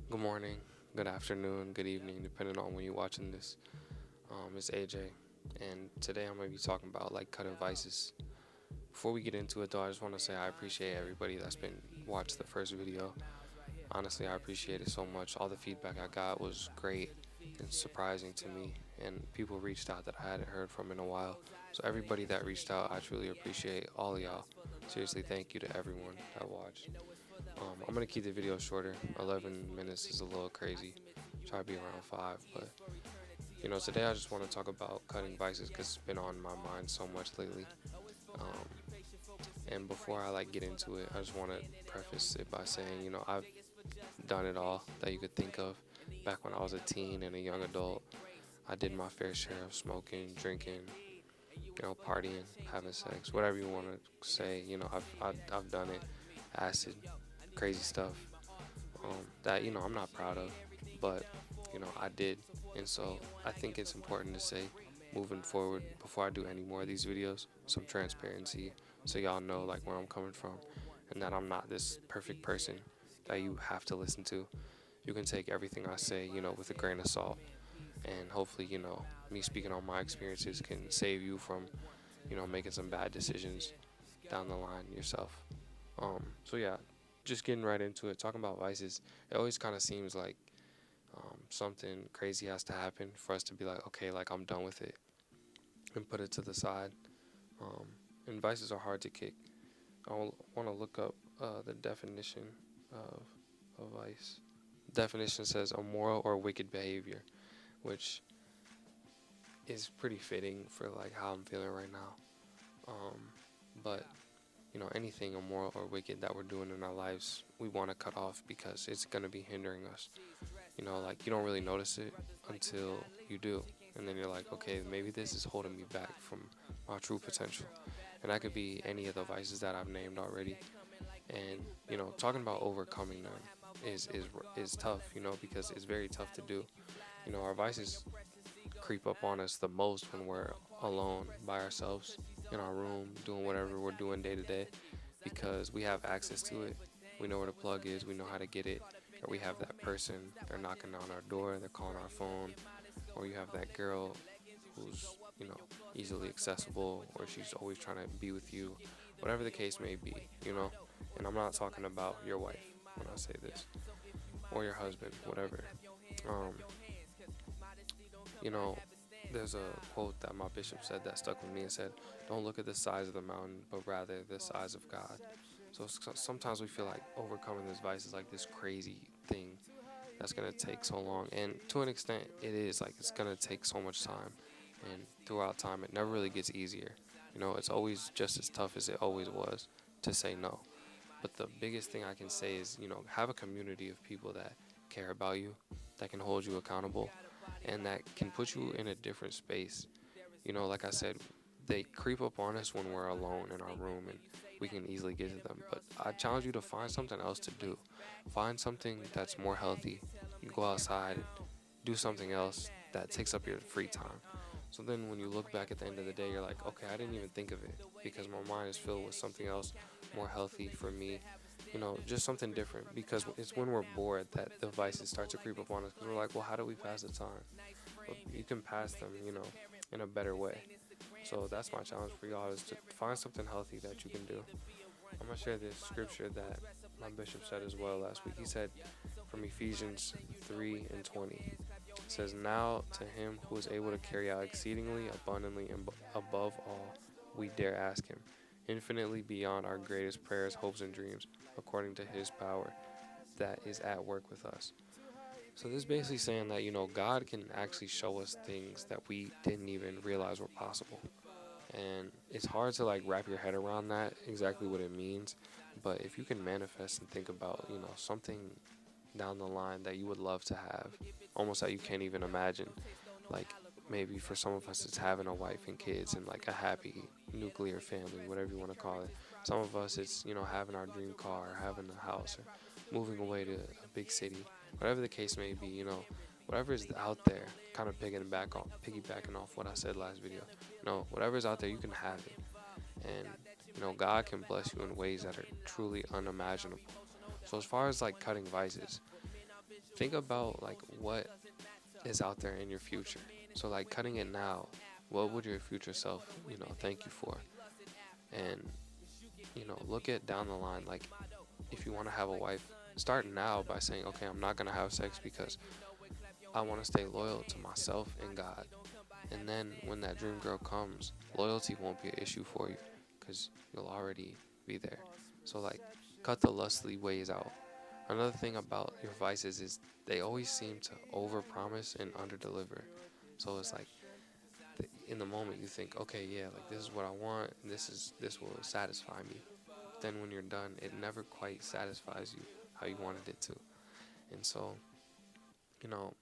Good morning, good afternoon, good evening, depending on when you're watching this. It's AJ, and today I'm going to be talking about like cutting vices. Before we get into it, though, I just want to say I appreciate everybody that's been watched the first video. Honestly, I appreciate it so much. All the feedback I got was great and surprising to me, and people reached out that I hadn't heard from in a while. So everybody that reached out, I truly appreciate all of y'all. Seriously, thank you to everyone that watched. I'm gonna keep the video shorter. 11 minutes is a little crazy. Try to be around 5, but today I just want to talk about cutting vices because it's been on my mind so much lately. Um, and before I get into it, I just want to preface it by saying, I've done it all that you could think of. Back when I was a teen and a young adult, I did my fair share of smoking, drinking, partying, having sex, whatever you want to say. I've done it. Acid, crazy stuff. That I'm not proud of, but I did, and so I think it's important to say, moving forward, before I do any more of these videos, some transparency, so y'all know where I'm coming from, and that I'm not this perfect person that you have to listen to. You can take everything I say, with a grain of salt, and hopefully, me speaking on my experiences can save you from, making some bad decisions down the line yourself. So yeah, just getting right into it, talking about vices. It always kind of seems like something crazy has to happen for us to be like, okay, I'm done with it and put it to the side. Um, and vices are hard to kick. I want to look up the definition of a vice. Definition says a moral or wicked behavior, which is pretty fitting for how I'm feeling right now. Um, but anything immoral or wicked that we're doing in our lives, we want to cut off because it's going to be hindering us. You don't really notice it until you do. And then you're like, okay, maybe this is holding me back from my true potential. And that could be any of the vices that I've named already. And, talking about overcoming them is tough, because it's very tough to do. Our vices creep up on us the most when we're alone by ourselves in our room doing whatever we're doing day to day because we have access to it. We know where the plug is, we know how to get it, or we have that person, they're knocking on our door, they're calling our phone, or you have that girl who's, easily accessible, or she's always trying to be with you, whatever the case may be. And I'm not talking about your wife when I say this, or your husband, whatever. Um, you know, there's a quote that my bishop said that stuck with me and said, "Don't look at the size of the mountain, but rather the size of God." So sometimes we feel like overcoming this vice is like this crazy thing that's gonna take so long, and to an extent, it is it's gonna take so much time, and throughout time, it never really gets easier. It's always just as tough as it always was to say no. But the biggest thing I can say is, have a community of people that care about you, that can hold you accountable, and that can put you in a different space. Like I said, they creep up on us when we're alone in our room and we can easily get to them. But I challenge you to find something else to do. Find something that's more healthy. You go outside and do something else that takes up your free time. So then when you look back at the end of the day, you're like, okay, I didn't even think of it because my mind is filled with something else more healthy for me. Just something different because it's when we're bored that the vices start to creep up on us because we're like, well, how do we pass the time? But you can pass them, in a better way. So that's my challenge for y'all is to find something healthy that you can do. I'm gonna share this scripture that my bishop said as well last week. He said from Ephesians 3:20. It says, "Now to him who is able to carry out exceedingly abundantly and above all we dare ask him, infinitely beyond our greatest prayers, hopes, and dreams, according to his power that is at work with us." So this is basically saying that God can actually show us things that we didn't even realize were possible, and it's hard to wrap your head around that exactly what it means. But if you can manifest and think about something down the line that you would love to have, almost that you can't even imagine, like maybe for some of us it's having a wife and kids and a happy nuclear family, whatever you want to call it. Some of us it's having our dream car or having a house or moving away to a big city, whatever the case may be. Whatever is out there, kind of piggybacking off what I said last video. Whatever is out there, you can have it, and God can bless you in ways that are truly unimaginable. So as far as cutting vices, think about like what is out there in your future. So like cutting it now, what would your future self, thank you for? And look at down the line, like if you want to have a wife, start now by saying, okay, I'm not gonna have sex because I want to stay loyal to myself and God. And then when that dream girl comes, loyalty won't be an issue for you because you'll already be there. So like cut the lustly ways out. Another thing about your vices is they always seem to overpromise and underdeliver. So it's like in the moment you think, okay, yeah, like this is what I want, and this will satisfy me. But then when you're done, it never quite satisfies you how you wanted it to. And so, you know,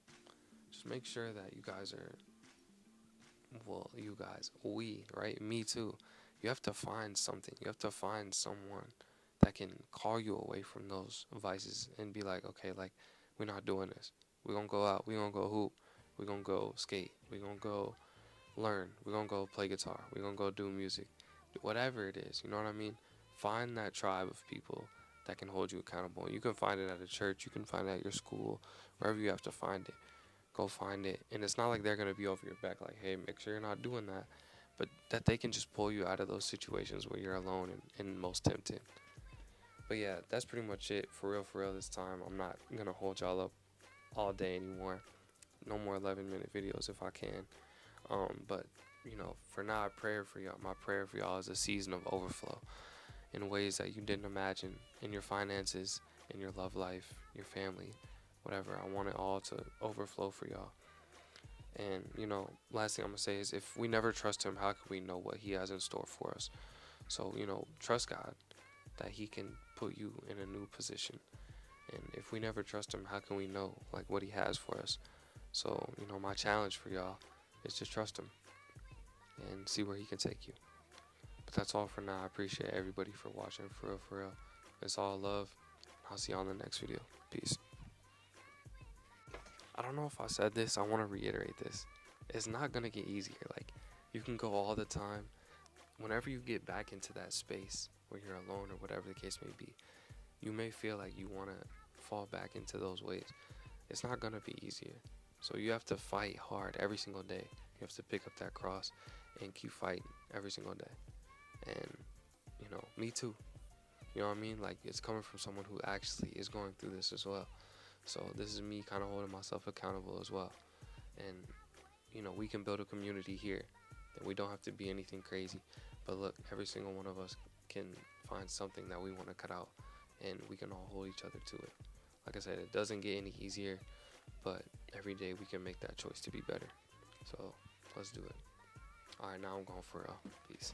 just make sure that you guys are, well, you guys, we, right? Me too. You have to find something. You have to find someone that can call you away from those vices and be like, okay, like, we're not doing this. We're going to go out. We're going to go hoop. We're going to go skate. We're going to go learn. We're going to go play guitar. We're going to go do music. Whatever it is, you know what I mean? Find that tribe of people that can hold you accountable. You can find it at a church. You can find it at your school, wherever you have to find it. Go find it. And it's not like they're going to be over your back like, hey, make sure you're not doing that. But that they can just pull you out of those situations where you're alone and most tempted. But yeah, that's pretty much it. For real, this time. I'm not going to hold y'all up all day anymore. No more 11-minute videos if I can. But, for now, I pray for y'all. My prayer for y'all is a season of overflow in ways that you didn't imagine in your finances, in your love life, your family, whatever. I want it all to overflow for y'all. And, last thing I'm going to say is if we never trust him, how can we know what he has in store for us? So, trust God that he can put you in a new position. And if we never trust him, how can we know, like, what he has for us? So, my challenge for y'all is to trust him and see where he can take you. But that's all for now. I appreciate everybody for watching. For real. It's all love. I'll see you on the next video. Peace. I don't know if I said this. I want to reiterate this. It's not going to get easier. Like, you can go all the time. Whenever you get back into that space where you're alone or whatever the case may be, you may feel like you want to fall back into those ways. It's not going to be easier. So you have to fight hard every single day. You have to pick up that cross and keep fighting every single day. And, me too. You know what I mean? Like, it's coming from someone who actually is going through this as well. So this is me kind of holding myself accountable as well. And, we can build a community here. And we don't have to be anything crazy. But look, every single one of us can find something that we want to cut out. And we can all hold each other to it. Like I said, it doesn't get any easier. But every day we can make that choice to be better. So let's do it. Alright, now I'm going for real. Peace.